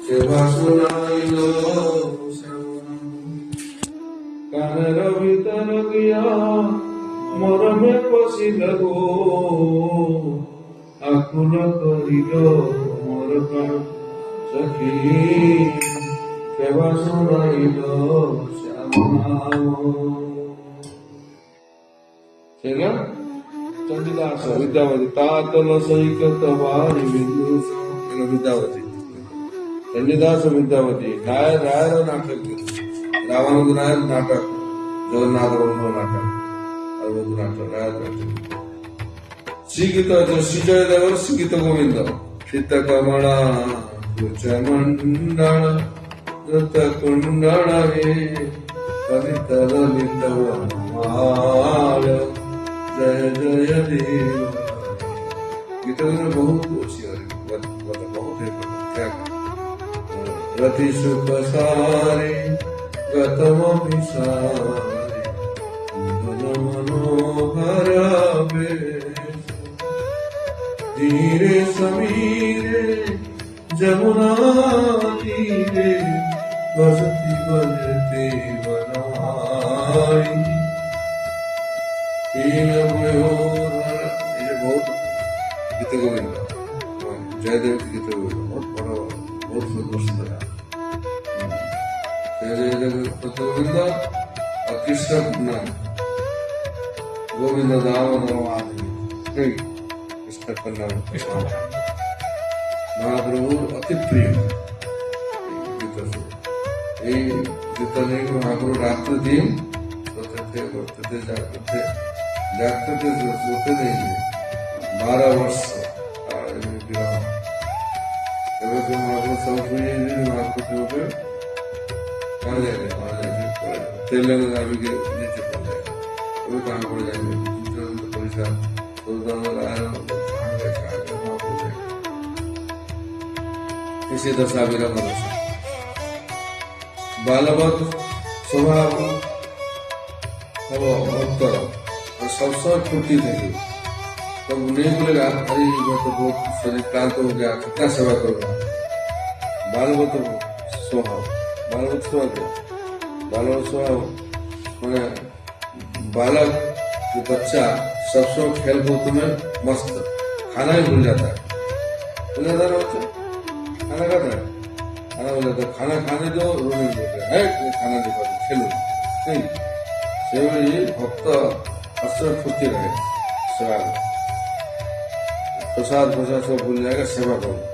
সেবা শুনাইল কানের ভিতর গিয়া মরমে পশিল গো আকুল করিল মোর প্রাণ সখী সেবা শুনাইল শ্যামা চন্ডিদাস विद्यावती तातल सैकत वारी बिंदु विद्यावती चंडीदास विद्यावती रायर नाटक रावण रायर नाटक जगन्नाथ बंधु नाटक अद्भुत नाटक रायर नाटक श्रीगीत श्रीजय देव श्रीगीत गोविंद चित्त कमला कुच मंडल नृत कुंडल हे कवित ललित माल जय जय देव गीत बहुत अच्छी बहुत है रति सुख सारे गतम विसारे मनोहर धीरे समीरे जमुना तीरे बसती बजते बनाई बहुत गीत गोविंद जयदेव गीत गोविंद बहुत बड़ा बहुत सुंदर जयदेव गीत गोविंद और कृष्ण नाम गोविंद दामोदर आदमी कृष्ण का नाम महाप्रभु अति प्रिय गीत गीत नहीं महाप्रभु रात्र दिन करते जागते सोते नहीं 12 वर्ष विवाह सब महाप्रभु कहाँ जाएंगे तेलंगाना के नीचे पड़ जाएंगे कहाँ पड़ जाएंगे पैसा किसी दशा विलंब बालवत स्वभाव भक्तर और सबसे फुर्ती थी तब नहीं बोलेगा अरे मैं तो बहुत शरीर क्लांत हो गया कितना सेवा करूंगा बालवत स्वभाव मैंने बालक जो बच्चा सबसे खेल कूद में मस्त खाना ही भूल जाता है भूल जाता है बच्चा खाना खाता है खाना भूल जाता है खाना खाने दो रोने है खाना नहीं खाते खेलो नहीं सेवरी भक्त अश्व फुर्ती रहे सेवा प्रसाद सब भूल जाएगा सेवा करो